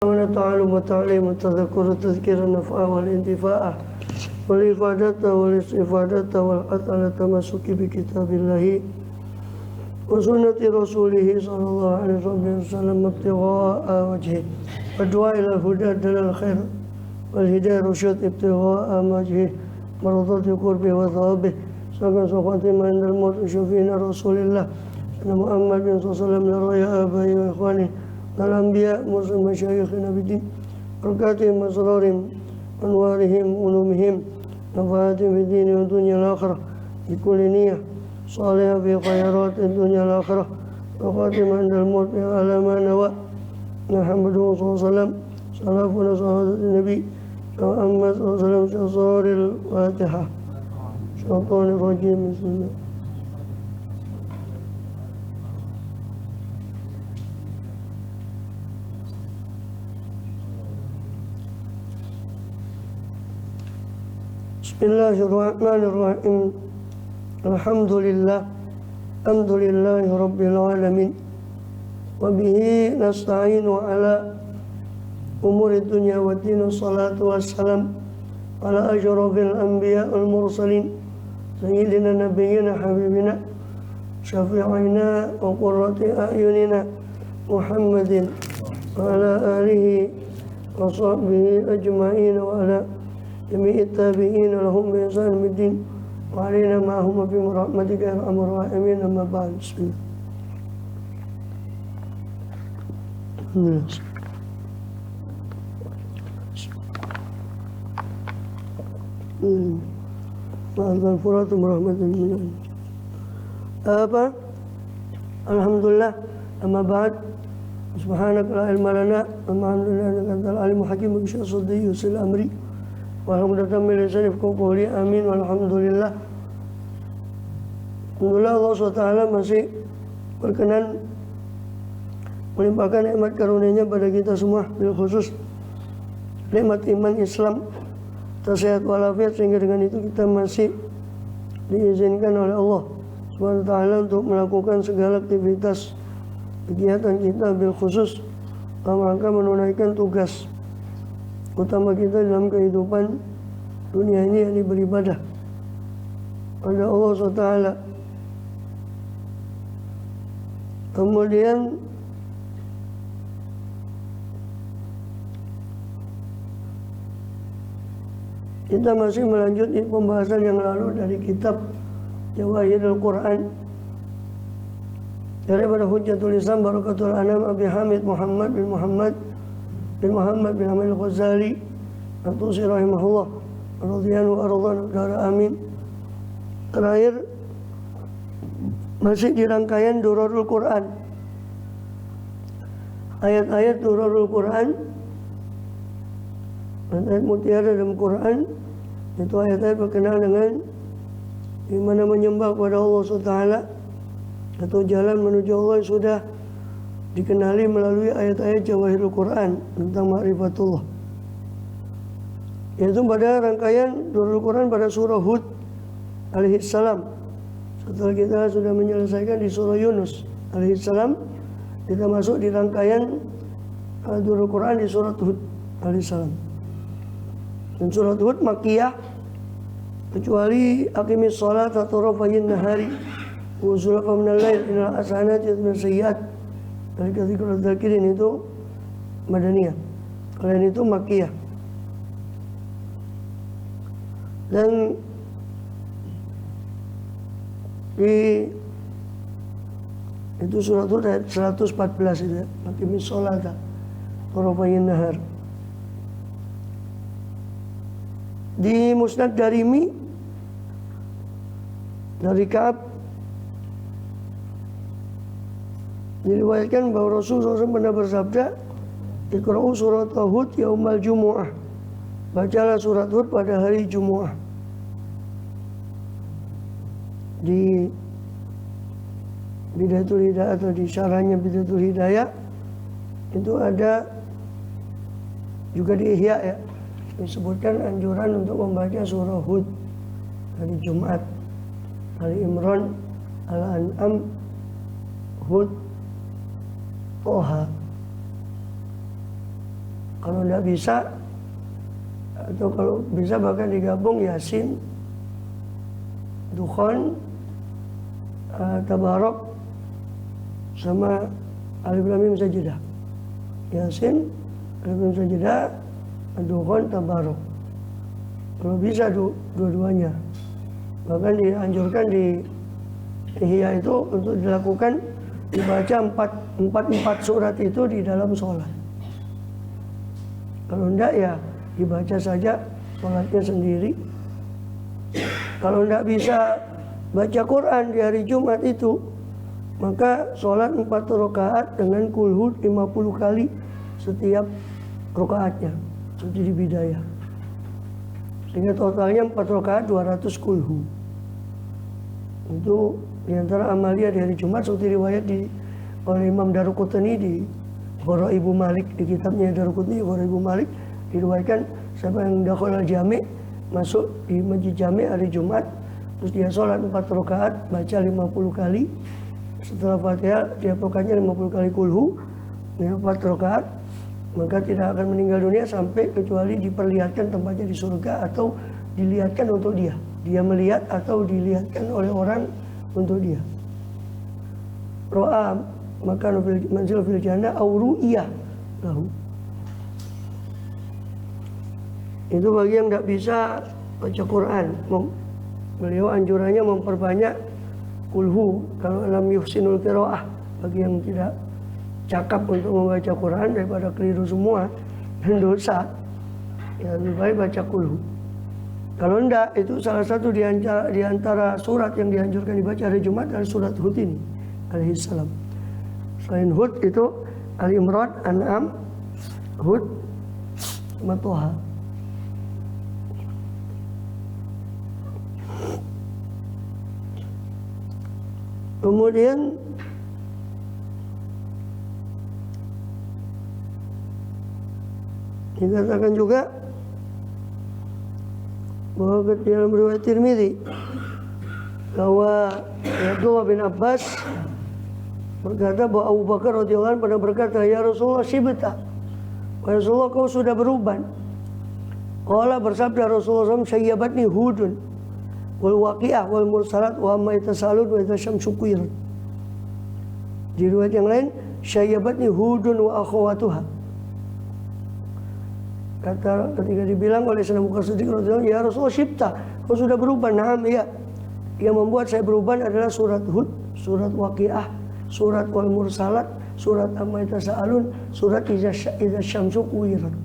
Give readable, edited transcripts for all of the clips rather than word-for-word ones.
والتعلم والتعليم والتذكر والتذكير النفع والانتفاع والإفادة والاستفادة والحث على التمسك بكتاب الله وسنة رسوله صلى الله عليه وسلم ابتغاء وجهه والدعاء إلى الهدى دل الخير والهداية رشد ابتغاء وجهه مرضات قربه وثوابه سكن خاتمة عند الموت شفينا رسول الله سيدنا محمد صلى الله عليه وسلم يا آبائي وإخواني الأنبياء مسلم مشايخنا بالدين بركاتهم أسرارهم أنوارهم علومهم نفعاتهم في الدين والدنيا الآخرة بكل نية صالحة في خيرات الدنيا الآخرة وخاتمة عند الموت على ما نوى محمد صلى الله عليه وسلم سلفنا صحابة النبي محمد صلى الله عليه وسلم شصار الفاتحة شيطان الرجيم بسم الله بسم الله الرحمن الرحيم الحمد لله رب العالمين وبه نستعين على أمور الدنيا والدين الصلاة والسلام على أشرف الأنبياء والمرسلين سيدنا نبينا حبيبنا شفيعنا وقرة أعيننا محمد وعلى آله وصحبه أجمعين وعلى جميع التابعين لهم بإحسان الدين وعلينا معهم برحمتك يا أرحم الراحمين أما بعد بسم الله Al-Furat merahmatan apa? Alhamdulillah amma ba'd subhanaka la ilma lana alhamdulillah antal alim hakim bi syaddi yusil amri wa hamdatan min lisani qawli amin walhamdulillah. Alhamdulillah Allah SWT masih berkenan melimpahkan nikmat karunia-Nya pada kita semua, bil khusus nikmat iman Islam, sehat walafiat, sehingga dengan itu kita masih diizinkan oleh Allah SWT untuk melakukan segala aktivitas kegiatan kita, bil khusus dalam rangka menunaikan tugas utama kita dalam kehidupan dunia ini, yang beribadah pada Allah SWT. Kemudian kita masih melanjutkan pembahasan yang lalu dari kitab Jawahirul Quran daripada Hujjatul Islam Barakatul Anam Abi Hamid Muhammad bin Hamid Al-Ghazali At-Tusi rahimahullah radhiyallahu anhu amin. Terakhir masih di rangkaian Durarul Quran, ayat-ayat Durarul Quran, ayat mutiara dalam Quran, itu ayat-ayat berkenaan dengan gimana menyembah kepada Allah SWT atau jalan menuju Allah yang sudah dikenali melalui ayat-ayat Jawahirul Quran tentang ma'rifatullah. Yaitu pada rangkaian Durarul Quran pada surah Hud alaihissalam. Setelah kita sudah menyelesaikan di surah Yunus alaihissalam, kita masuk di rangkaian Durarul Quran di surah Hud alaihissalam. Dan surah Hud Makkiyah, kecuali aqimis shalat wa tarafayn nahari wa zulfa minal lail innal hasanati yudhibun sayyi'at, dari dzikrul dzakirin itu Madaniyah, kalian itu Makkiyah. Dan di itu surat Hud ayat 114 itu ya, aqimis shalat wa tarafayn nahar. Di Musnad Darimi dari Ka'ab diriwayatkan bahwa Rasulullah SAW pernah bersabda, "Iqra'u surat Hud yaumal Jumu'ah." Bacalah surat Hud pada hari Jumu'ah. Di Bidayatul Hidayah atau di syarahnya Bidayatul Hidayah itu ada juga di Ihya ya, disebutkan anjuran untuk membaca surah Hud hari Jumat, Ali Imran, Al-An'am, Hud, Toha. Kalau tidak bisa, atau kalau bisa bahkan digabung Yasin, Dukhan, Tabarok, sama Alif Lam Mim Sajdah. Yasin, Alif Lam Mim Sajdah, Dukhan, Tabarok. Kalau bisa dua-duanya. Bahkan dianjurkan di Ihya itu untuk dilakukan, dibaca empat surat itu di dalam sholat. Kalau enggak ya dibaca saja sholatnya sendiri. Kalau enggak bisa baca Quran di hari Jumat itu, maka sholat 4 rakaat dengan kulhu 50 kali setiap rakaatnya, seperti di bidayah. Sehingga totalnya 4 rakaat 200 kulhu. Itu diantara amalia di hari Jumat, seperti riwayat oleh Imam Daruqutni di Ghoraibu Malik, di kitabnya Daruqutni Ghoraibu Malik, diriwayatkan siapa yang dakhala jami', masuk di masjid jami' hari Jumat, terus dia sholat 4 rakaat, baca 50 kali, setelah Fatihah dia rakaatnya 50 kali kulhu, 4 rakaat, maka tidak akan meninggal dunia sampai kecuali diperlihatkan tempatnya di surga atau dilihatkan untuk dia melihat atau dilihatkan oleh orang untuk dia. Ro'a maka manzil fil jannah aw ru'iyah lahu. Itu bagi yang tidak bisa baca Quran. Beliau anjurannya memperbanyak kulhu kalau lam yuhsinul qiraah, bagi yang tidak cakap untuk membaca Quran daripada keliru semua dan dosa, ya lebih baik baca kulhu. Kalau enggak, itu salah satu di antara surat yang dianjurkan dibaca hari Jumat adalah surat Hud ini alaihissalam. Selain Hud itu Ali Imran, An'am, Hud, sama Toha. Kemudian dikatakan juga bahwa dalam riwayat Tirmidzi bahwa Abdullah bin Abbas berkata bahwa Abu Bakar radhiyallahu anhu pernah berkata, "Ya Rasulullah, shibta." "Ya Rasulullah, kau sudah beruban." Qala, bersabda Rasulullah SAW, "Syayyabatni Hudun wal waqi'ah wal mursalat wa amma yatasalun wa yatashamsu kuwirat." Di riwayat yang lain, "Syayyabatni Hudun wa akhawatuha." Kata ketika dibilang oleh Sayyidina Abu Bakar Siddiq radhiyallahu anhu, "Ya Rasulullah, shibta, kau sudah beruban." "Na'am, iya." Yang membuat saya beruban adalah surat Hud, surat Waqi'ah, surat Wal Mursalat, surat Amma Yatasaalun, surat Idza Syamsu Kuwirat.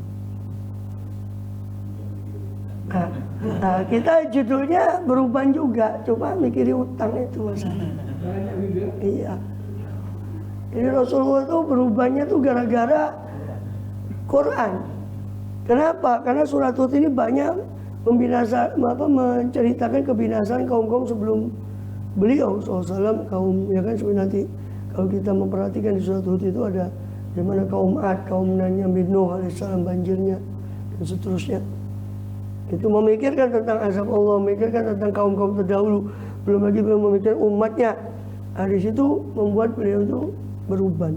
Nah, kita judulnya beruban juga, cuma mikirin utang itu masalah. Iya. Jadi Rasulullah itu berubannya tuh gara-gara Quran. Kenapa? Karena surat Hud ini banyak menceritakan kebinasaan kaum-kaum sebelum beliau SAW, kaum, ya kan, sebenarnya nanti kalau kita memperhatikan di surat Hud itu ada di mana kaum Ad, kaum Nabi Nuh alaihissalam, banjirnya dan seterusnya. Itu memikirkan tentang azab Allah, memikirkan tentang kaum-kaum terdahulu, belum lagi memikirkan umatnya. Nah, di situ membuat beliau itu beruban.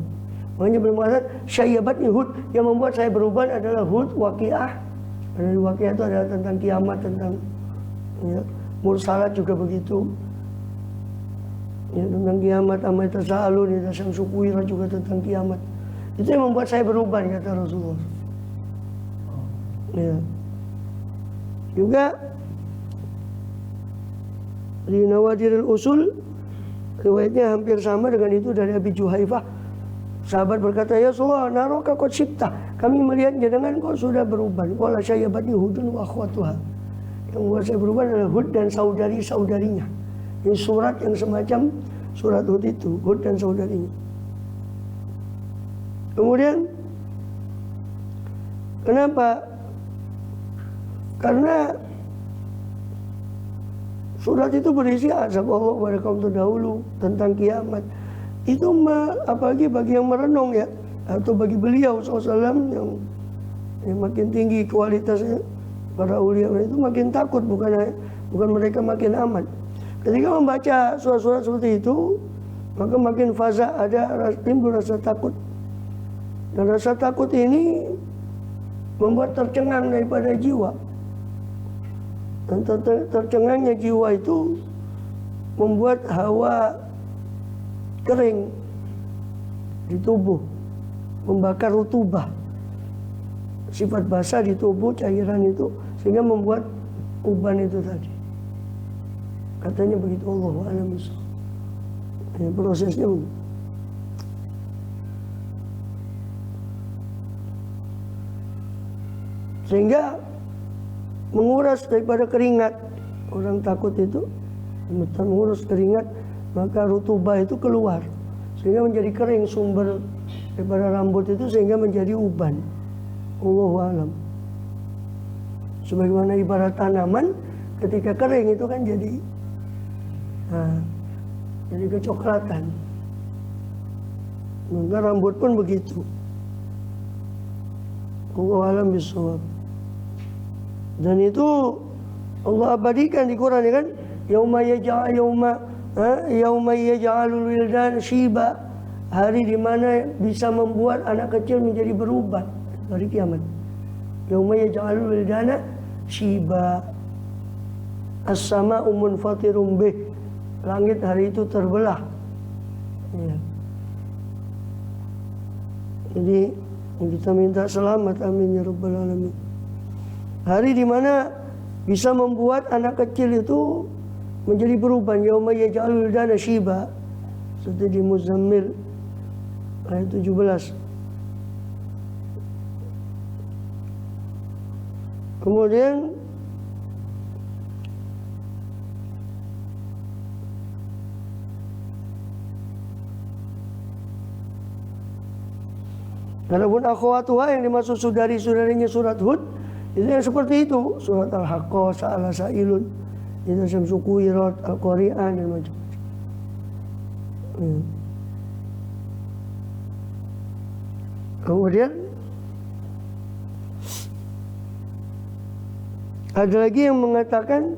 Makanya beliau mengatakan syayyabatni Hud, yang membuat saya beruban adalah Hud, Waqi'ah. Dan Waqi'ah itu adalah tentang kiamat, tentang ya, Mursalat juga begitu. Ya, tentang kiamat, Amma Yatasaalun, Yatashamsu Kuwirat juga tentang kiamat. Itu yang membuat saya beruban, kata Rasulullah. Ya. Juga di Nawadirul Usul riwayatnya hampir sama dengan itu dari Abi Juhaifah. Sahabat berkata, "Ya Rasulullah, naraka qad syibta." Kami melihat jenengan kok sudah beruban. Qala syayyabatni Hudun wa akhwatuha. Yang membuat saya beruban adalah Hud dan saudari-saudarinya. Ini surat yang semacam surat Hud itu, Hud dan saudarinya. Kemudian kenapa? Karena surat itu berisi azab Allah kepada kaum terdahulu, tentang kiamat. Itu apalagi bagi yang merenung ya, atau bagi beliau SAW yang makin tinggi kualitasnya, para ulia itu makin takut, bukan mereka makin aman. Ketika membaca surat-surat seperti itu, maka makin faza, ada timbul rasa takut. Dan rasa takut ini membuat tercengang daripada jiwa. Dan tercengangnya jiwa itu membuat hawa kering di tubuh, membakar rutubah, sifat basah di tubuh, cairan itu, sehingga membuat uban itu tadi. Katanya begitu, Allahu a'lam bishawab. Ya, prosesnya begitu. Sehingga menguras daripada keringat. Orang takut itu mengurus keringat, maka rutubah itu keluar, sehingga menjadi kering sumber daripada rambut itu, sehingga menjadi uban. Allahu a'lam. Sebagaimana ibarat tanaman, ketika kering itu kan jadi kecoklatan. Maka rambut pun begitu. Allahu a'lam bishawab. Dan itu Allah abadikan di Quran, ya kan? Yauma yaj'alul wildan shiba. Hari di mana bisa membuat anak kecil menjadi beruban, hari kiamat. Yauma yaj'alul wildana shiba. As-sama'u munfatirum bih. Langit hari itu terbelah. Ya. Jadi kita minta selamat, amin ya rabbal alamin. Hari di mana bisa membuat anak kecil itu menjadi beruban. Yauma yaj'alul wildana shiba. Seperti di Muzammil ayat 17. Kemudian adapun akhwatuha yang dimaksud saudari-saudarinya surat Hud, itu yang seperti itu. Surat Al-Haqqah, Sa'ala Sa'ilun, itu Syamsu Kuwirat, Al-Qari'an, dan macam-macam. Kemudian ada lagi yang mengatakan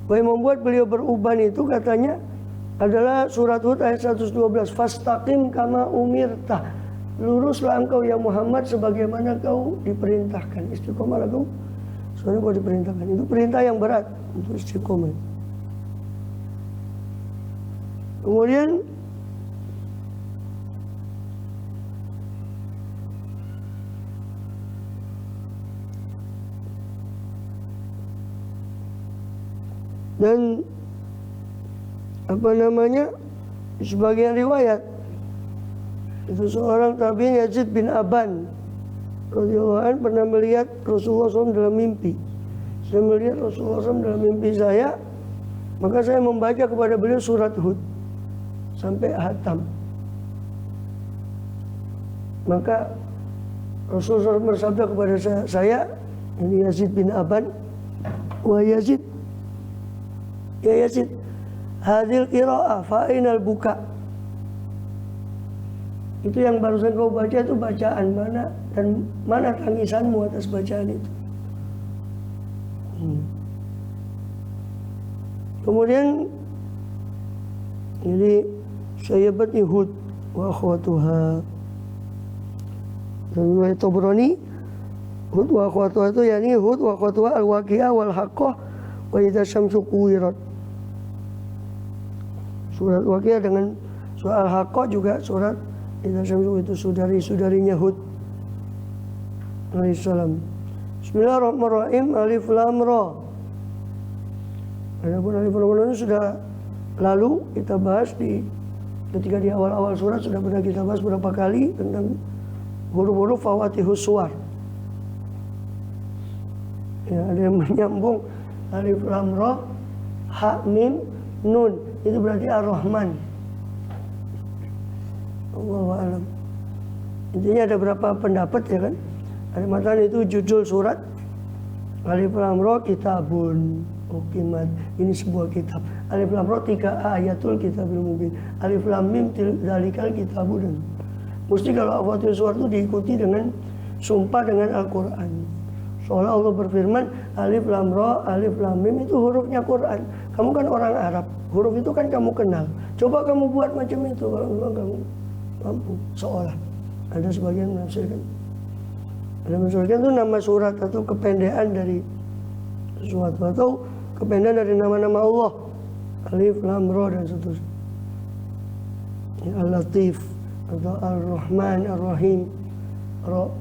bahwa yang membuat beliau beruban itu katanya adalah surat Hud ayat 112. Fastaqim kama umirta. Luruslah engkau ya Muhammad sebagaimana kau diperintahkan. Istiqomahlah kau soalnya kau diperintahkan. Itu perintah yang berat untuk istiqomah. Kemudian dan sebagian riwayat itu seorang tabi'in Yazid bin Aban radhiyallahu anhu pernah melihat Rasulullah SAW dalam mimpi. Saya melihat Rasulullah SAW dalam mimpi saya, maka saya membaca kepada beliau surat Hud sampai hatam. Maka Rasulullah SAW bersabda kepada saya, ini Yazid bin Aban, wahai Yazid, ya Yazid, hadil qira'ah fa'inal buka. Itu yang barusan kau baca itu bacaan mana, dan mana tangisanmu atas bacaan itu. Kemudian jadi sayyibatni Hud wa akhwatuha. Dan riwayat Tabrani, Hud wa akhwatuha itu yakni Hud wa akhwatuha al-waqi'ah wal haqqah wa idza syamsu kuwirat. Surat Waqiah dengan surat Al-Haqqah juga surat idza syamsu, itu saudari-saudarinya Hud alaihissalam. Bismillahirrahmanirrahim. Alif Lam Ra. Adapun Alif Lam Ra sudah lalu kita bahas ketika di awal-awal surat, sudah pernah kita bahas beberapa kali tentang huruf-huruf fawatihus suwar. Ya, ada yang menyambung Alif Lam Ra, Ha Mim Nun, itu berarti Ar-Rahman. Allahu a'lam. Intinya ada berapa pendapat, ya kan? Ada matan itu judul surat Alif Lam Ra kitabun uqimat. Ini sebuah kitab. Alif Lam Ra 3 ayatul kitabil mubin. Alif Lam Mim dzalikal kitabun. Mesti kalau Al-Fatihah surat itu diikuti dengan sumpah dengan Al-Qur'an. Seolah Allah berfirman, Alif Lam Ra, Alif Lam Mim itu hurufnya Quran. Kamu kan orang Arab, huruf itu kan kamu kenal. Coba kamu buat macam itu, kalau memang kamu mampu. Seolah ada sebagian menafsirkan. Al-Muzammil itu nama surat atau kependekan dari sesuatu atau kependekan dari nama-nama Allah. Alif, Lam, Ra dan seterusnya. Al-Latif atau Ar-Rahman, Ar-Rahim. Ra.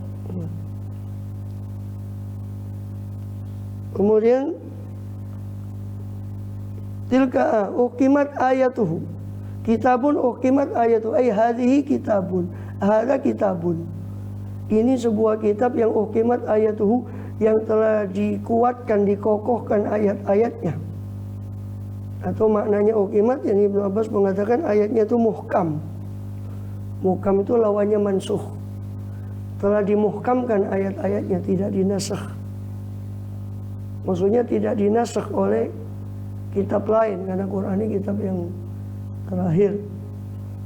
Kemudian tilka uqimat ayatuhu. Kitabun uqimat ayatuhu. Ay hadhihi kitabun. Hadza kitabun. Ini sebuah kitab yang uqimat ayatuhu, yang telah dikuatkan, dikokohkan ayat-ayatnya. Atau maknanya uqimat, yang Ibnu Abbas mengatakan ayatnya itu muhkam. Muhkam itu lawannya mansukh. Telah dimuhkamkan ayat-ayatnya, tidak dinasakh. Maksudnya tidak dinasakh oleh kitab lain, karena Quran ini kitab yang terakhir.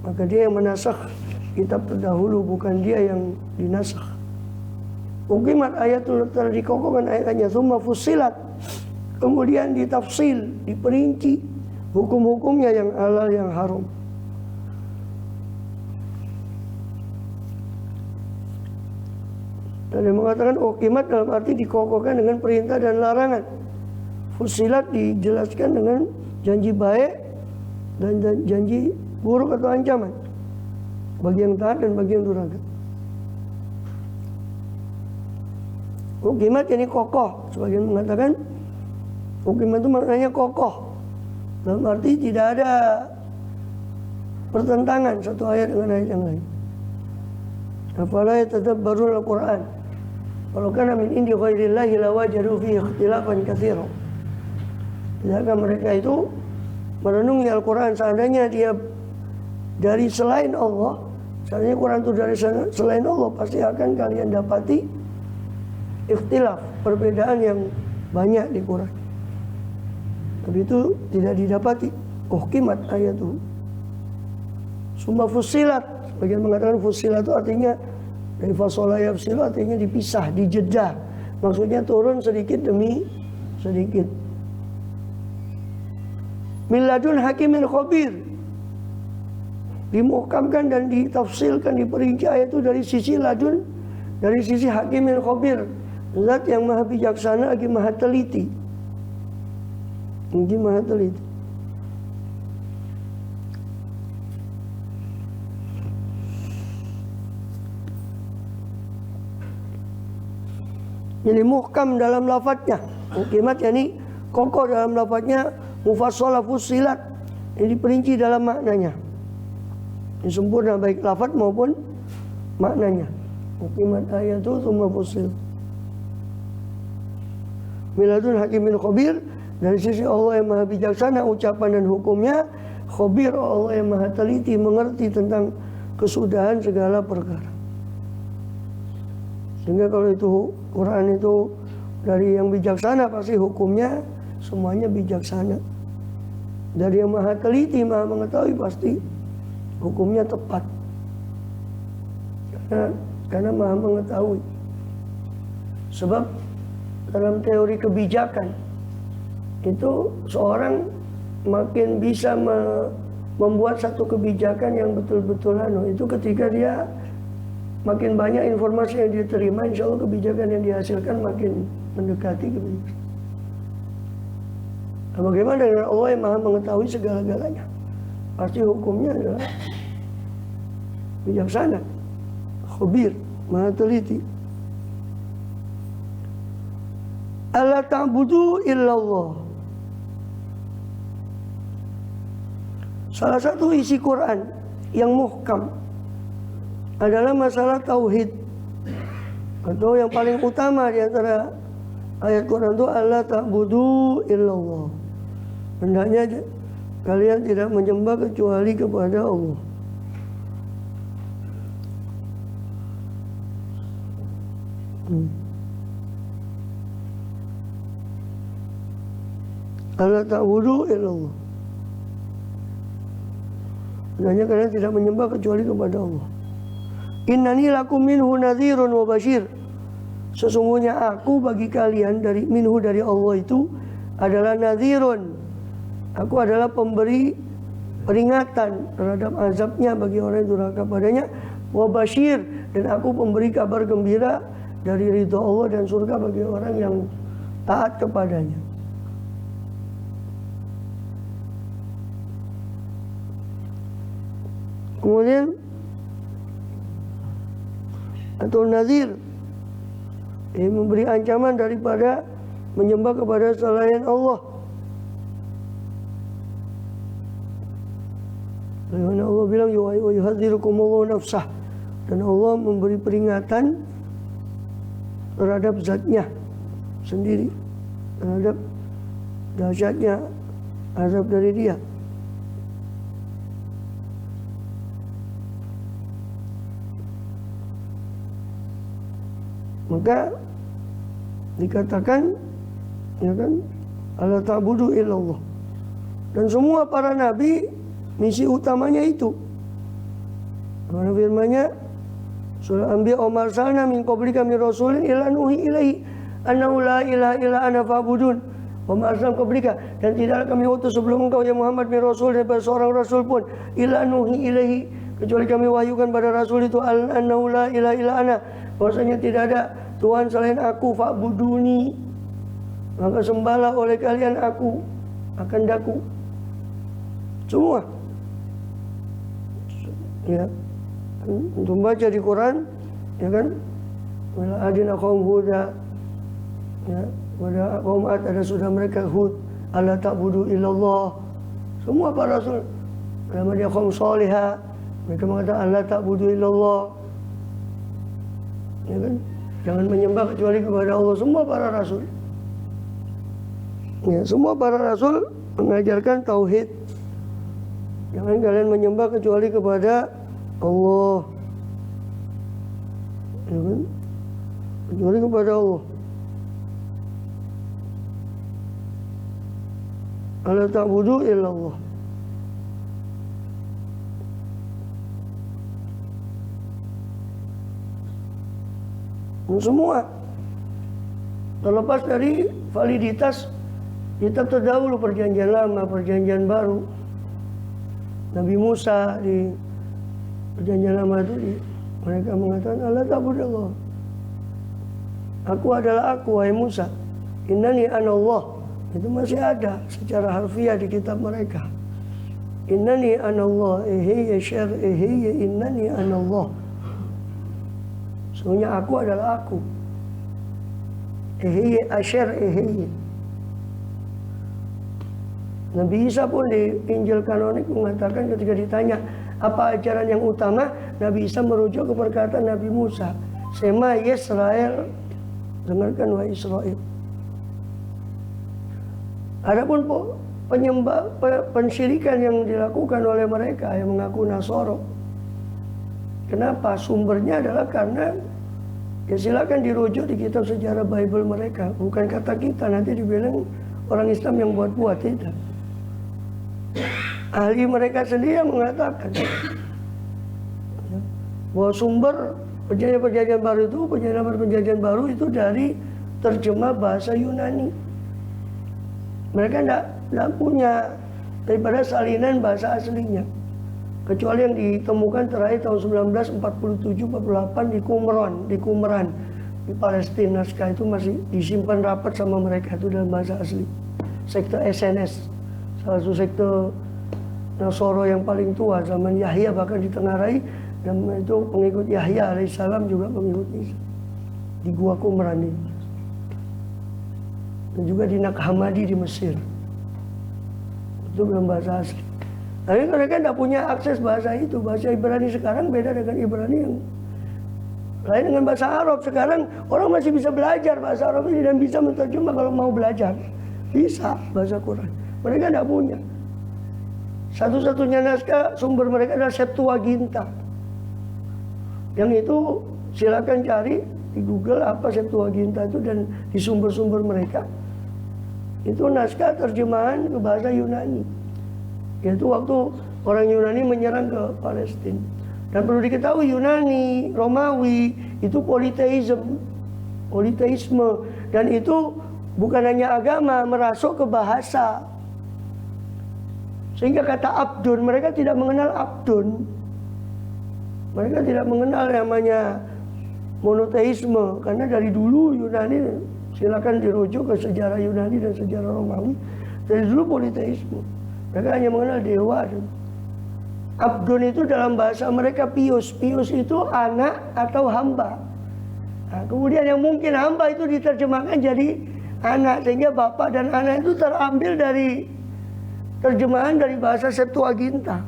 Maka dia yang menasakh kitab terdahulu, bukan dia yang dinasakh. Uqimat ayatul, telah dikokohkan ayat-ayatnya. Tsumma fussilat, kemudian ditafsil, diperinci hukum-hukumnya, yang halal, yang haram. Dan dia mengatakan uqimat dalam arti dikokohkan dengan perintah dan larangan. Fussilat dijelaskan dengan janji baik dan janji buruk atau ancaman bagi yang taat dan bagi yang durhaka. Uqimat ini kokoh. Sebagian mengatakan uqimat itu maknanya kokoh, dalam arti tidak ada pertentangan satu ayat dengan ayat yang lain. Afala yatadabbaruna al-Qur'an walau kana min indi ghairillahi lawajadu fihi ikhtilafan katsiran. Tidakkah mereka itu merenungi Al-Quran, seandainya dia dari selain Allah, seandainya Quran itu dari selain Allah, pasti akan kalian dapati ikhtilaf, perbedaan yang banyak di Quran. Tapi itu tidak didapati. Uqimat ayatuhu. Summa fussilat. Bagian mengatakan fussilat itu artinya dari fasola yafsilu, artinya dipisah, dijeda. Maksudnya turun sedikit demi sedikit. Min ladun hakimin khabir. Dimuhkamkan dan ditafsilkan, diperinci ayat itu dari sisi ladun, dari sisi hakimin khabir, zat yang maha bijaksana lagi maha teliti. Lagi maha teliti. Jadi muhkam dalam lafadznya, uqimat yakni kokoh dalam lafadznya, mufassalah fussilat, ini diperinci dalam maknanya. Ini sempurna baik lafadz maupun maknanya. Uqimat ayatu tsumma fussilat. Miladun hakimin khabir, dari sisi Allah yang maha bijaksana ucapan dan hukumnya, khabir Allah yang maha teliti, mengerti tentang kesudahan segala perkara. Sehingga kalau itu Quran itu dari yang bijaksana, pasti hukumnya semuanya bijaksana. Dari yang maha teliti, maha mengetahui, pasti hukumnya tepat. Karena maha mengetahui. Sebab dalam teori kebijakan itu seorang makin bisa membuat satu kebijakan yang betul-betul itu ketika dia makin banyak informasi yang dia terima, insya Allah kebijakan yang dihasilkan makin mendekati kebijakan. Nah, bagaimana dengan Allah yang maha mengetahui segala-galanya? Pasti hukumnya adalah bijaksana, khabir, maha teliti. Alla ta'budu illallah. Salah satu isi Quran yang muhkam adalah masalah tauhid, atau yang paling utama di antara ayat Quran itu alla ta'budu illallah. Hendaknya kalian tidak menyembah kecuali kepada Allah. Alla ta'budu illallah. Hendaknya kalian tidak menyembah kecuali kepada Allah. Innani lakum minhu nadhirun wa basyir. Sesungguhnya aku bagi kalian dari minhu, dari Allah itu adalah nadhirun. Aku adalah pemberi peringatan terhadap azabnya bagi orang yang durhaka padanya. Wa basyir, dan aku pemberi kabar gembira dari ridho Allah dan surga bagi orang yang taat kepadanya. Kemudian atau nazir, memberi ancaman daripada menyembah kepada selain Allah. Bagaimana Allah bilang yuhadzirukumullahu nafsah, dan Allah memberi peringatan terhadap zatnya sendiri, terhadap dahsyatnya azab dari dia. Maka dikatakan, ya kan, alla ta'budu illallah. Dan semua para nabi misi utamanya itu. Karena firman-Nya surah Anbiya, "Wa marsalna min qablika min rasulin illa nuhi ilaihi annahu la ilaha illa ana fa'budun." Wa marsalna qablika, dan tidaklah kami utus sebelum engkau ya Muhammad min rasul, daripada seorang rasul pun, illa nuhi ilaihi, kecuali kami wahyukan pada rasul itu annahu la ilaha illa ana, bahwasanya tidak ada Tuhan selain aku, fa'buduni, maka sembahlah oleh kalian aku, akan daku. Semua. Ya. Untuk baca di Quran, ya kan? Wala adina qaum huda. Ya, pada kaum Ad ada sudah mereka Hud, alla ta'budu illallah. Semua para rasul. Nama dia kaum Salihah, mereka mengatakan alla ta'budu illallah. Ya kan? Jangan menyembah kecuali kepada Allah. Semua para rasul. Ya, semua para rasul mengajarkan tauhid. Jangan kalian menyembah kecuali kepada Allah. Ya kan? Kecuali kepada Allah. Alla ta'budu illallah. Semua terlepas dari validitas kitab terdahulu, perjanjian lama, perjanjian baru. Nabi Musa di perjanjian lama itu mereka mengatakan alla ta'budallah. Aku adalah aku, wahai Musa. Innani anallah. Itu masih ada secara harfiah di kitab mereka. Innani anallah, ya syar, ya innani anallah. Sesungguhnya aku adalah aku. Asyar, Nabi Isa pun di Injil kanonik mengatakan ketika ditanya apa ajaran yang utama, Nabi Isa merujuk ke perkataan Nabi Musa, Sema Yisrael, dengarkan wahai Israel. Adapun pensyirikan yang dilakukan oleh mereka yang mengaku Nasoro, kenapa? Sumbernya adalah karena, ya silakan dirujuk di kitab sejarah Bible mereka, bukan kata kita. Nanti dibilang orang Islam yang buat-buat, tidak. Ahli mereka sendiri yang mengatakan bahwa sumber perjanjian baru itu, perjanjian baru itu dari terjemah bahasa Yunani. Mereka tidak punya daripada salinan bahasa aslinya, kecuali yang ditemukan terakhir tahun 1947-48 di Qumran di Palestina. Naskah itu masih disimpan rapat sama mereka, itu dalam bahasa asli. Sekte SNS, salah satu sekte Nasoro yang paling tua zaman Yahya, bahkan ditengarai, dan itu pengikut Yahya alaihissalam juga pengikut Isa di Gua Qumran ini. Dan juga di Naqhamadi di Mesir, itu dalam bahasa asli. Tapi mereka tidak punya akses bahasa itu. Bahasa Ibrani sekarang beda dengan Ibrani yang lain dengan bahasa Arab. Sekarang orang masih bisa belajar bahasa Arab ini dan bisa menerjemah kalau mau belajar. Bisa bahasa Quran. Mereka tidak punya. Satu-satunya naskah sumber mereka adalah Septuaginta. Yang itu silakan cari di Google apa Septuaginta itu, dan di sumber-sumber mereka. Itu naskah terjemahan ke bahasa Yunani. Yaitu waktu orang Yunani menyerang ke Palestina. Dan perlu diketahui Yunani, Romawi itu politeisme. Dan itu bukan hanya agama, merasuk ke bahasa. Sehingga kata abdun, mereka tidak mengenal abdun. Mereka tidak mengenal namanya monoteisme, karena dari dulu Yunani, silakan dirujuk ke sejarah Yunani dan sejarah Romawi, dari dulu politeisme. Mereka hanya mengenal dewa. Abdun itu dalam bahasa mereka pius. Pius itu anak atau hamba. Nah, kemudian yang mungkin hamba itu diterjemahkan jadi anak, sehingga bapak dan anak itu terambil dari terjemahan dari bahasa Septuaginta.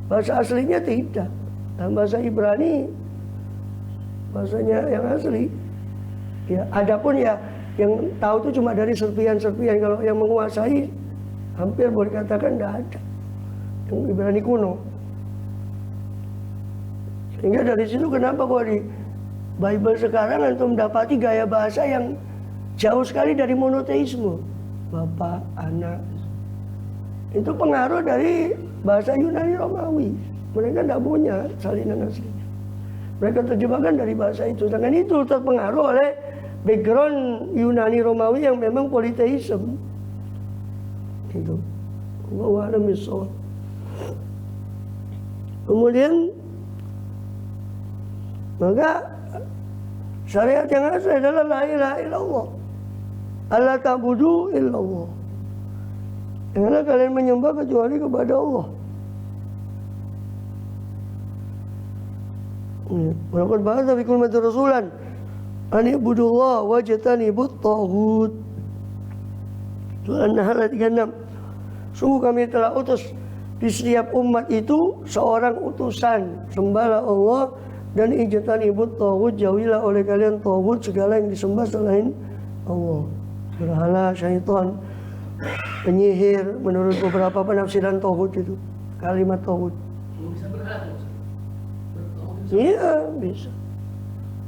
Bahasa aslinya tidak. Dalam bahasa Ibrani, bahasanya yang asli. Ya, adapun ya yang tahu itu cuma dari serpian-serpian. Kalau yang menguasai hampir boleh katakan tidak ada. Yang Ibrani kuno. Sehingga dari situ kenapa kok di Bible sekarang antum mendapati gaya bahasa yang jauh sekali dari monoteisme. Bapak, anak. Itu pengaruh dari bahasa Yunani Romawi. Mereka tidak punya salinan aslinya. Mereka terjemahkan dari bahasa itu. Sedangkan itu terpengaruh oleh background Yunani Romawi yang memang politeisme. Itu. Wallahu a'lam bishawab. Kemudian maka syariat yang asli adalah la ilaha illallah. Allah ta'budu illallah. Janganlah kalian menyembah kecuali kepada Allah. Walaqad ba'atsa fi kulli ummatin rasulan an i'budullaha wajtanibut taghut. Surah An-Nahl ayat 36. Sungguh kami telah utus di setiap umat itu seorang utusan, sembahlah Allah dan ijtanibut taghut, jauhilah oleh kalian taghut, segala yang disembah selain Allah. Berhala, syaitan, penyihir, menurut beberapa penafsiran taghut itu, kalimat taghut. Bisa berhala? Iya, bisa.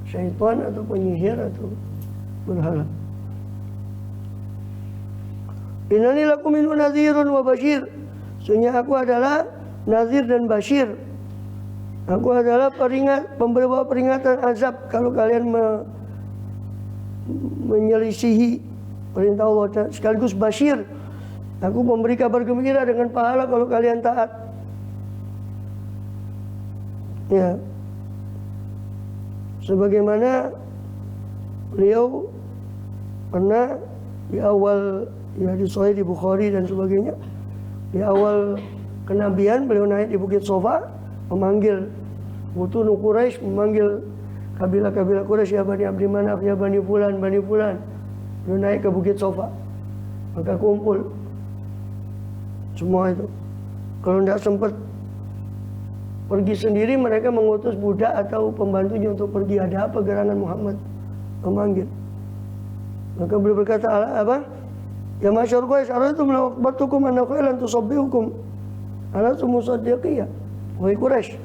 Syaitan atau penyihir atau berhala. Innani lakum minhu nadhirun wa basyir. Sesungguhnya aku adalah nazir dan basyir. Aku adalah pembawa peringatan azab kalau kalian menyelisihi perintah Allah, sekaligus basyir. Aku memberi kabar gembira dengan pahala kalau kalian taat. Ya. Sebagaimana beliau pernah di awal ya di Sahih di Bukhari dan sebagainya, di awal kenabian beliau naik di Bukit Sofa memanggil Butun Quraisy, memanggil kabilah-kabilah Quraisy, ya Bani Abdi Manaf, ya Bani Fulan, Bani Fulan. Beliau naik ke Bukit Sofa, maka kumpul semua itu. Kalau tidak sempat pergi sendiri, mereka mengutus budak atau pembantunya untuk pergi. Ada apa gerangan Muhammad memanggil? Maka beliau berkata, apa? Ya masyarakat Quraisy, araitum law akhbartukum anna khailan tusabbihukum ala musaddiqiyah. Wahai Quraisy,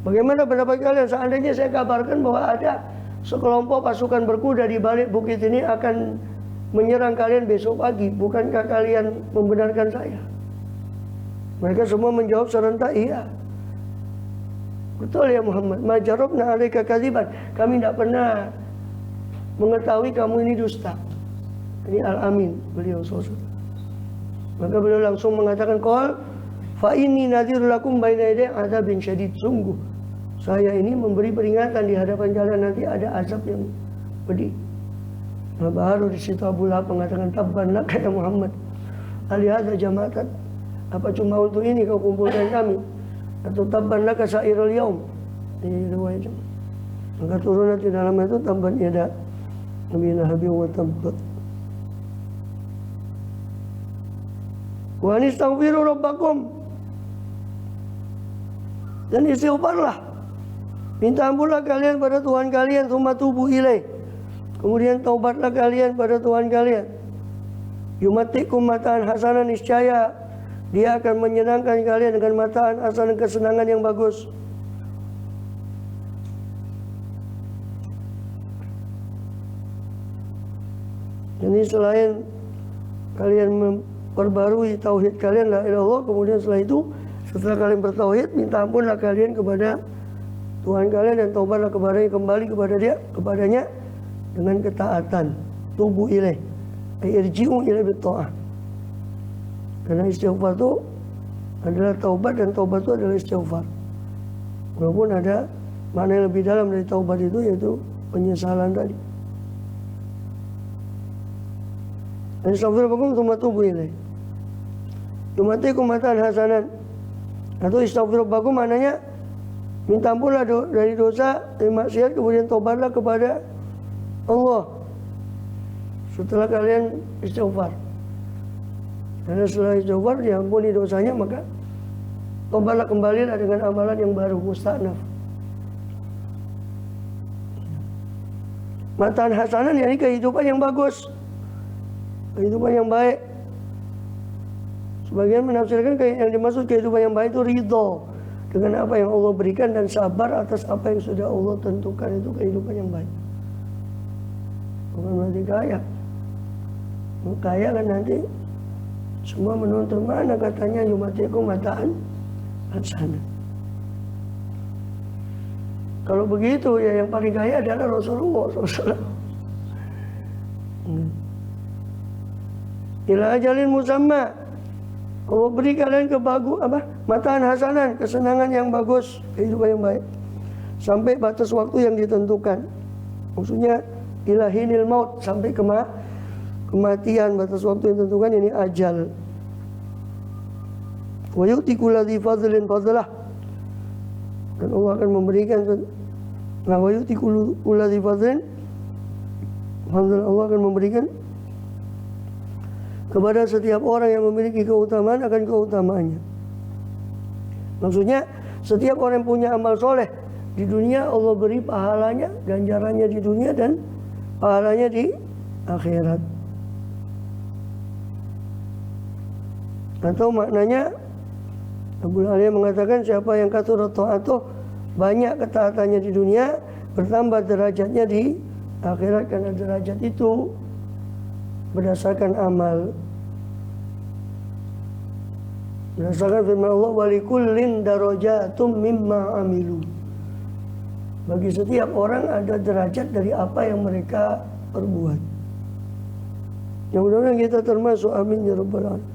bagaimana pendapat kalian seandainya saya kabarkan bahwa ada sekelompok pasukan berkuda di balik bukit ini akan menyerang kalian besok pagi? Bukankah kalian membenarkan saya? Mereka semua menjawab serentak, iya. Betul ya Muhammad, majarobna alaika kadziban. Kami tidak pernah mengetahui kamu ini dusta. Ini Al-Amin, beliau sosok. Maka beliau langsung mengatakan, qol fa inni nadhirul lakum baina yaday adzabin syadid. Sungguh saya ini memberi peringatan di hadapan kalian nanti ada azab yang pedih. Nah, baru di situ Abu Lahab mengatakan, tabban laka ya Muhammad, alihadza jama'atan. Apa cuma untuk ini kau kumpulkan kami? Atau tabban laka sa'irul yaum. Di riwayat. Maka turun nanti dalam itu tabban yada Nabi Nabi wa tabbat. Wa anistaghfiru rabbakum. Dan istighfarlah. Minta ampunlah kalian pada Tuhan kalian, tsumma tubu ilaih. Kemudian taubatlah kalian pada Tuhan kalian. Yumatikum mataan hasanan, niscaya Dia akan menyenangkan kalian dengan mataan hasanan, kesenangan yang bagus. Jadi selain kalian memperbarui tauhid kalian la ilaha illallah, kemudian setelah itu, setelah kalian bertauhid, minta ampunlah kalian kepada Tuhan kalian dan taubatlah kepadanya, kembali kepada Dia, kepadanya dengan ketaatan. Tubu ilaih, irji'u ilaih bitta'ah. Karena istighfar itu adalah taubat dan taubat itu adalah istighfar. Walaupun ada Mana yang lebih dalam dari taubat itu yaitu penyesalan tadi. Astaghfirullahaladzim tsumma tubu ilaih. Yumatikum matan hasanan. Atau astaghfirullahaladzim maknanya minta ampunlah dari dosa, dari maksiat, kemudian tobatlah kepada Allah setelah kalian istighfar. Karena setelah istighfar diampuni dosanya, maka tobatlah kembali dengan amalan yang baru, musta'naf. Matan hasanan yakni kehidupan yang bagus, kehidupan yang baik. Sebagian menafsirkan yang dimaksud kehidupan yang baik itu ridho dengan apa yang Allah berikan dan sabar atas apa yang sudah Allah tentukan, itu kehidupan yang baik. Bukan berarti kaya. Kaya kan nanti semua menuntut, mana katanya yumatikum mataan hasanah. Kalau begitu ya yang paling kaya adalah Rasulullah SAW. Ila ajalin musamma, Allah beri kalian mataan hasanan, kesenangan yang bagus, kehidupan yang baik, sampai batas waktu yang ditentukan. Maksudnya ilahinil maut, sampai kematian, batas waktu yang ditentukan, ini ajal. Wa yu'ti kulladzi fadlin fadlah, dan Allah akan memberikan wa yu'ti kulladzi fadlin fadlah, Allah akan memberikan kepada setiap orang yang memiliki keutamaan akan keutamaannya. Maksudnya setiap orang yang punya amal soleh di dunia, Allah beri pahalanya, ganjarannya di dunia dan pahalanya di akhirat. Atau maknanya Abu Aliyah mengatakan siapa yang kathurat ta'atuh, banyak ketaatannya di dunia, bertambah derajatnya di akhirat, karena derajat itu berdasarkan amal. Berdasarkan firman Allah, walikullin darajatum mimma amilu. Bagi setiap orang ada derajat dari apa yang mereka perbuat. Yang mudah-mudahan kita termasuk, amin ya rabbal alamin.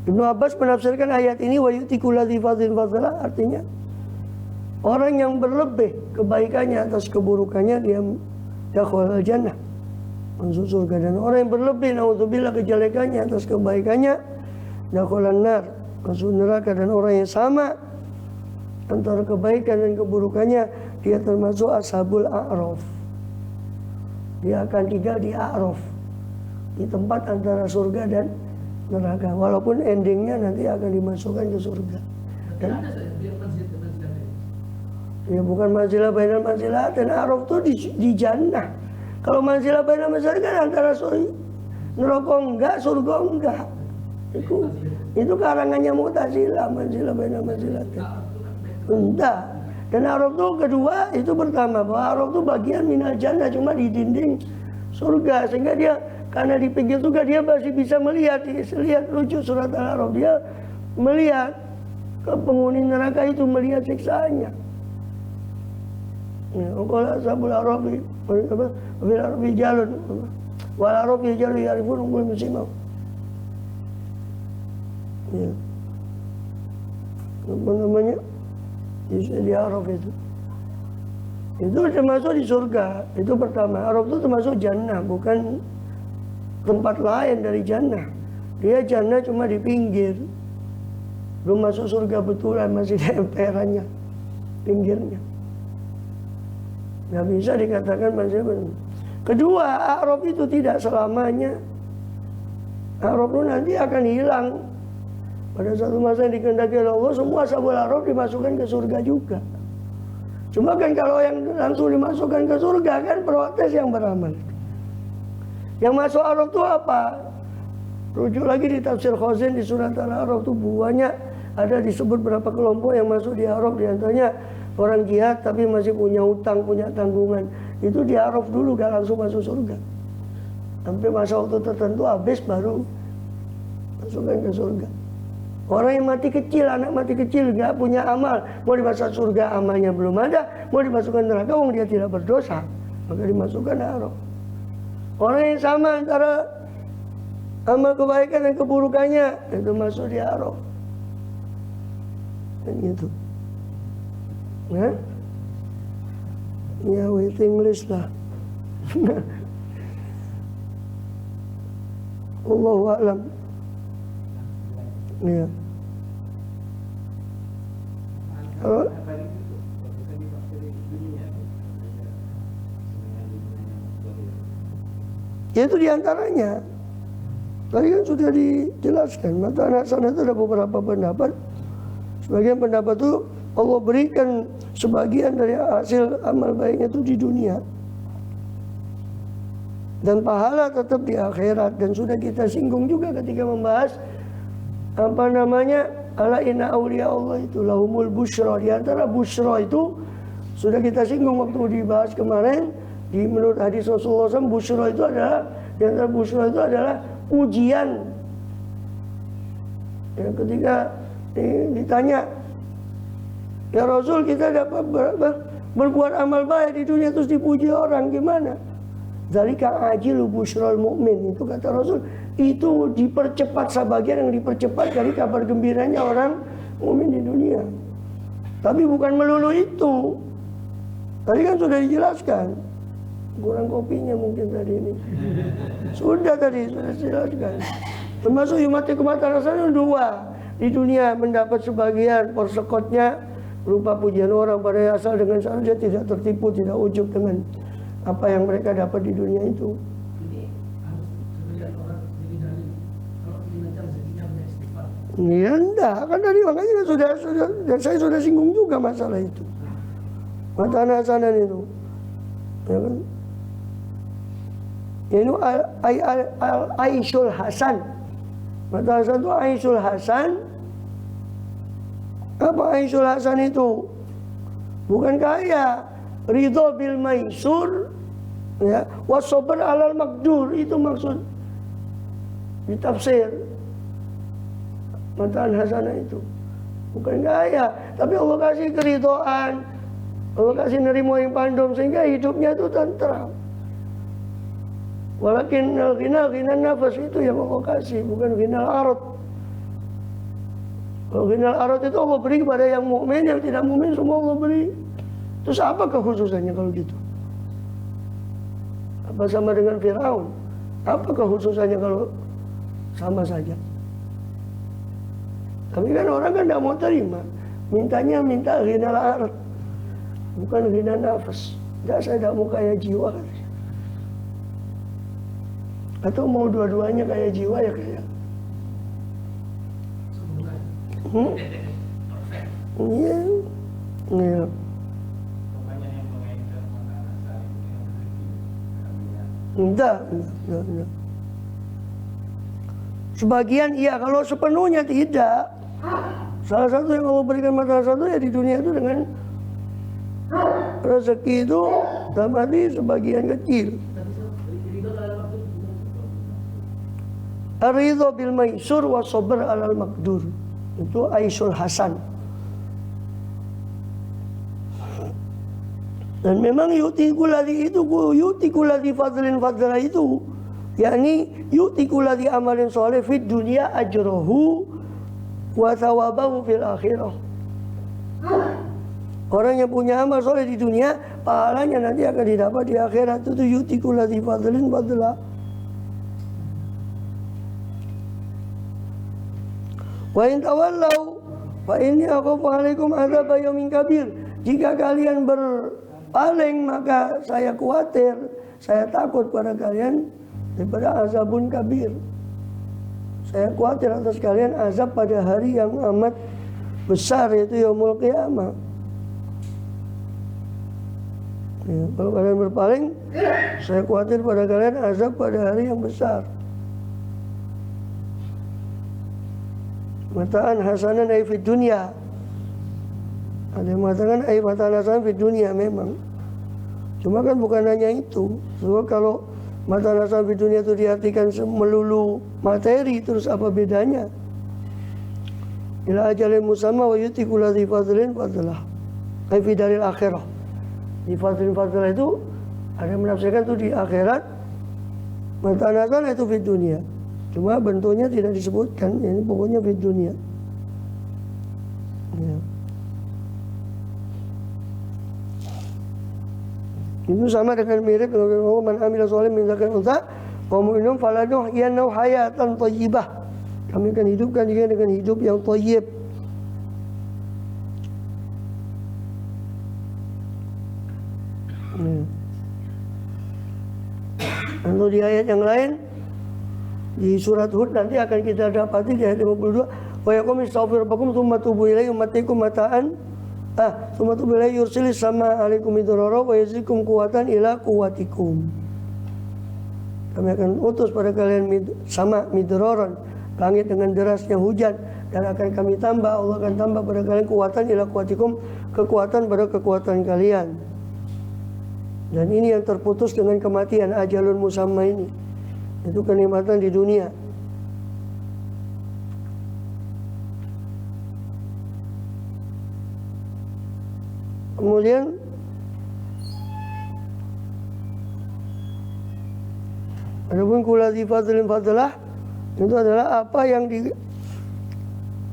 Ibnu Abbas menafsirkan ayat ini wa yu'ti kulladzi fadlin fadlah, artinya orang yang berlebih kebaikannya atas keburukannya dia dakhulal jannah, masuk surga. Dan orang yang berlebih naudzubillah kejelekannya atas kebaikannya dakhulan nar, masuk neraka. Dan orang yang sama antara kebaikan dan keburukannya, dia termasuk ashabul a'raf. Dia akan tinggal di a'raf, di tempat antara surga dan neraka, walaupun endingnya nanti akan dimasukkan ke surga. Dan ya bukan manzilah bainal manzilah, dan a'raf itu di jannah. Kalau manzilah bainal manzilah kan antara neraka enggak, surga enggak. Itu karangannya Mu'tazilah, manzilah bainal manzilah. Enggak. Dan a'raf itu kedua, itu pertama bahwa a'raf itu bagian minal jannah, cuma di dinding surga, sehingga dia karena di pinggir surga dia masih bisa melihat lucu surat Al-A'raf, dia melihat ke penghuni neraka itu, melihat siksaannya. Qala ashabul a'rafi bil a'rafi jalun wal a'rafi jalun yarifun kullu muslimah. Ya. Apa namanya? Di a'raf itu termasuk di surga. Itu pertama. A'raf itu termasuk jannah, bukan tempat lain dari jannah. Dia jannah cuma di pinggir, belum masuk surga betulan, masih di emperannya, pinggirnya. Nggak bisa dikatakan masih benar. Kedua, a'raf itu tidak selamanya. A'raf itu nanti akan hilang. Pada satu masa yang dikehendaki oleh Allah, semua ashabul a'raf dimasukkan ke surga juga. Cuma kan kalau yang langsung dimasukkan ke surga kan protes yang beramal. Yang masuk a'raf itu apa? Rujuk lagi di tafsir Khazin di surat Al-A'raf itu banyak ada disebut berapa kelompok yang masuk di a'raf. Di antaranya orang jihad tapi masih punya utang, punya tanggungan. Itu di a'raf dulu, gak langsung masuk surga. Sampai masa waktu tertentu habis baru masukkan ke surga. Orang yang mati kecil, anak mati kecil, gak punya amal, mau dimasuk surga amalnya belum ada, mau dimasukkan neraka, wong dia tidak berdosa, maka dimasukkan a'raf. Orang yang sama antara amal kebaikan dan keburukannya, itu masuk di a'raf. kan gitu. Nah, ya waiting list lah. Allahu a'lam. Ya. Kalau ya itu diantaranya. Tadi kan sudah dijelaskan. Mata anak sana itu ada beberapa pendapat. Sebagian pendapat itu Allah berikan sebagian dari hasil amal baiknya itu di dunia. Dan pahala tetap di akhirat. Dan sudah kita singgung juga ketika membahas apa namanya, ala inna awliya Allah itu lahumul busyra. Di antara busyra itu sudah kita singgung waktu dibahas kemarin. Di menurut hadis Rasulullah SAW, busyra itu adalah, di antara busyra itu adalah ujian. Ya, ketika ditanya, ya Rasul, kita dapat berbuat amal baik di dunia terus dipuji orang, gimana? Zalika ajilu busyral mu'min. Itu kata Rasul, itu dipercepat, sebagian yang dipercepat dari kabar gembiranya orang mukmin di dunia. Tapi bukan melulu itu. Tadi kan sudah dijelaskan. Kurang kopinya mungkin tadi ini. Sudah dijelaskan. Termasuk mati kematian rasanya dua. Di dunia mendapat sebagian persekotnya berupa pujian orang, pada asal dengan syarat dia tidak tertipu, tidak ujub dengan apa yang mereka dapat di dunia itu. Ya enggak, kan tadi makanya sudah saya sudah singgung juga masalah itu. Mata anak sana itu. Ya kan? Ini Aisyul Hasan. Mata Hasan itu Aisyul Hasan. Apa Aisyul Hasan itu? Bukan kaya, ridho bil maisur, ya, wasober alal makdur, itu maksud ditafsir Mata Hasanah itu. Bukan kaya, tapi Allah kasih keridhaan, Allah kasih nerimo yang pandom sehingga hidupnya itu tentram. Walakin ghina nafas itu yang Allah kasih, bukan ghinal arad. Kalau ghinal arad itu Allah beri kepada yang mukmin, yang tidak mukmin semua Allah beri. Terus apa kekhususannya kalau gitu? Apa sama dengan Firaun? Apa kekhususannya kalau sama saja? Tapi kan orang kan tidak mau terima. Mintanya minta ghinal arad, bukan ghina nafas. Tidak, saya tidak mau kaya jiwa. Atau mau dua-duanya kaya jiwa ya kayak. Iya. Iya. Enggak. Sebagian iya, kalau sepenuhnya tidak. Salah satu yang Allah berikan mata satu ya di dunia itu dengan rezeki itu dalam arti sebagian kecil. Ridho bil maisur wa sabr alal makdur. Itu Aisyul Hasan. Dan memang yu'tikulladhi itu, yu'tikulladhi fadlin fadla itu, yakni yu'tikulladhi amalin soleh fid dunia ajrohu wa thawabahu fil akhirah. Orang yang punya amal soleh di dunia, pahalanya nanti akan didapat di akhirat. Itu yu'tikulladhi fadlin fadla. Wa in tawallau fa inni akhafu alaikum adzab yaumin kabir. Jika kalian berpaling maka saya khawatir, saya takut pada kalian daripada azabun kabir. Saya khawatir atas kalian azab pada hari yang amat besar, yaitu yaumul qiyamah. Ya, kalau kalian berpaling, saya khawatir pada kalian azab pada hari yang besar. Mataan hasanan ay fid dunya. Ada yang mengatakan ay mataan hasanan fid dunya memang. Cuma kan bukan hanya itu. Sebab kalau mataan hasanan fid dunya itu diartikan melulu materi, terus apa bedanya? Ila ajalin musamma wa yutiku ladzi fadlin fadlah. Ay fi daril akhirah. Di fadlin fadlah itu ada yang menafsirkan itu di akhirat. Mataan hasanan itu fid dunya. Cuma bentuknya tidak disebutkan, ini pokoknya di dunia. Ya. Itu sama dengan mirip dengan Allah man amila sholihan min dzakarin unsa wa mu'minun falanuhyiyannahu hayatan thayyibah. Kami akan hidupkan dia dengan hidup yang thayyib. Lalu di ayat yang lain di surat Hud nanti akan kita dapati di ayat 52 wa yakum istaghfir rabbakum tsumma tubu ilaihi ummatikum mataan tsumma tubu ilaihi yursilis sama alaikum midrara wa yazikum quwatan ila quwatikum. Kami akan utus pada kalian sama midraran, langit dengan derasnya hujan, dan akan kami tambah, Allah akan tambah pada kalian kuatan ila quwatikum, kekuatan pada kekuatan kalian. Dan ini yang terputus dengan kematian, ajalun musamma ini. Itu kenikmatan di dunia. Kemudian adapun kulati fadlin fadlah itu adalah apa yang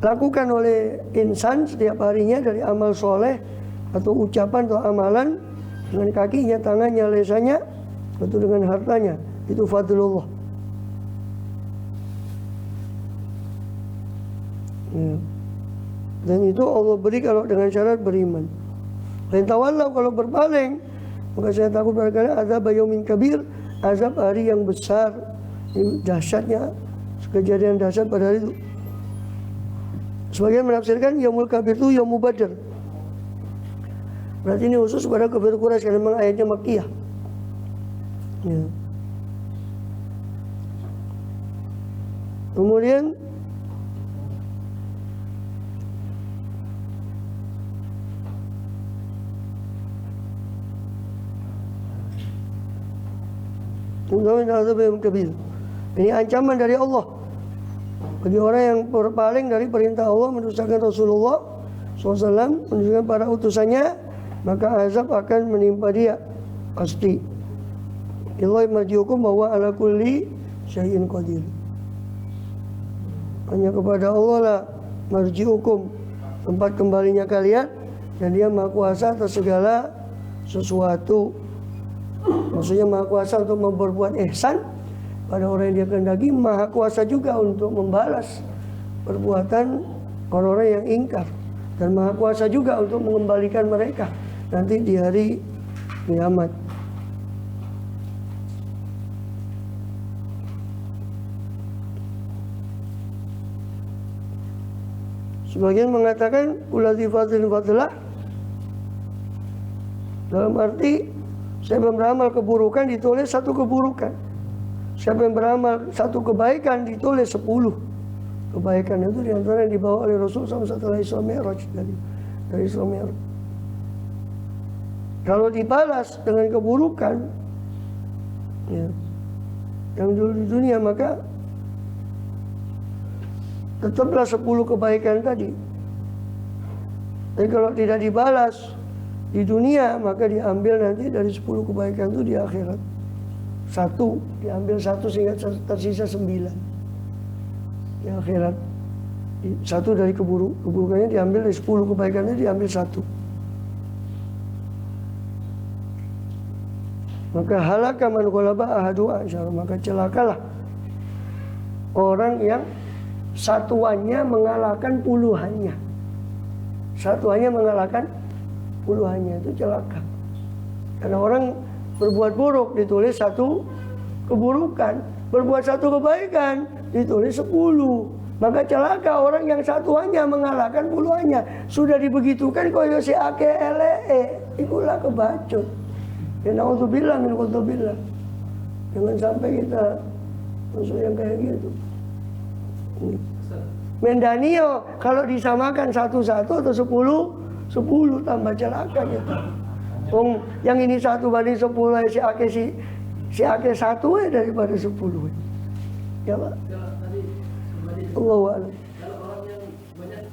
dilakukan oleh insan setiap harinya dari amal soleh atau ucapan atau amalan, dengan kakinya, tangannya, lesannya, atau dengan hartanya. Itu fadlullah. Dan itu Allah beri kalau dengan syarat beriman. Dan tawallau, kalau berpaling, maka saya takut pada kalian azab yaumin kabir, azab hari yang besar. Ini dahsyatnya kejadian dahsyat pada hari itu. Sebagian menafsirkan yaumul kabir itu yaumul Badar. Berarti ini khusus pada kafir Quraisy karena memang ayatnya Makkiyah. Ya. Kemudian ini ancaman dari Allah bagi orang yang berpaling dari perintah Allah, mendustakan Rasulullah SAW, mendustakan para utusannya, maka azab akan menimpa dia pasti. Ilahi marji'ukum bahwa ala kulli syai'in qadir. Hanya kepada Allah lah marji'ukum, tempat kembalinya kalian, dan dia maha kuasa atas segala sesuatu. Maksudnya maha kuasa untuk memperbuat ihsan pada orang yang dia kehendaki, maha kuasa juga untuk membalas perbuatan orang-orang yang ingkar, dan maha kuasa juga untuk mengembalikan mereka nanti di hari kiamat. Sebagian mengatakan ulati fadlin fadlah dalam arti siapa yang beramal keburukan ditulis satu keburukan, siapa yang beramal satu kebaikan ditulis 10 kebaikan. Itu diantara yang dibawa oleh Rasulullah setelah Isra Mi'raj, dari Isra Mi'raj. Kalau dibalas dengan keburukan ya, yang dulu di dunia, maka tetaplah 10 kebaikan tadi. Tapi kalau tidak dibalas di dunia, maka diambil nanti dari 10 kebaikan itu di akhirat. Diambil satu sehingga tersisa 9 di akhirat. Satu dari keburukannya diambil, dari 10 kebaikannya diambil 1. Maka halaka man ghalaba ahadu asyara, maka celakalah orang yang satuannya mengalahkan puluhannya. Satuannya mengalahkan puluhannya, itu celaka. Karena orang berbuat buruk ditulis 1 keburukan, berbuat 1 kebaikan ditulis 10. Maka celaka orang yang satuannya mengalahkan puluhannya. Sudah dibegitukan koyo si ake elee, ikulah kebacut. Ya na'udzubillah min qudzubillah. Jangan sampai kita masuk yang kayak gitu. Mendanio kalau disamakan 1 atau 10 tambah celaka gitu. Yang ini 1 banding 10 si ake 1 daripada 10. Ya Pak. Allahu a'lam. Kalau orang yang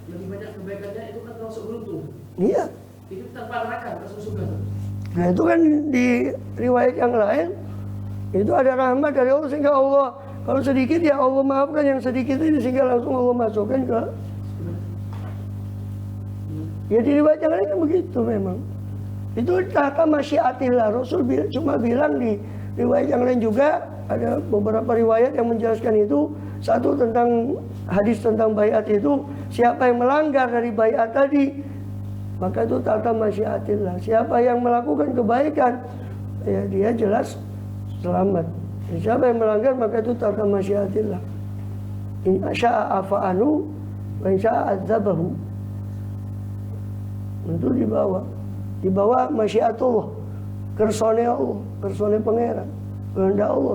lebih banyak kebaikannya itu kan termasuk beruntung. Iya. Itu tanpa neraka, masuk surga. Nah itu kan di riwayat yang lain itu ada rahmat dari Allah, sehingga Allah kalau sedikit ya Allah maafkan yang sedikit ini, sehingga langsung Allah masukkan ke. Ya di riwayat yang lain kan begitu memang. Itu tahta masyiatillah. Rasul cuma bilang di riwayat yang lain juga, ada beberapa riwayat yang menjelaskan itu. Satu tentang hadis tentang baiat itu, siapa yang melanggar dari baiat tadi, maka itu tahta masyiatillah. Siapa yang melakukan kebaikan, ya dia jelas selamat. Siapa yang melanggar, maka itu tahta masyiatillah. In syaa afa'anu wa in syaa adzabahu. Itu di bawah masyiatullah, kersane Allah, kersane pangeran, kehendak Allah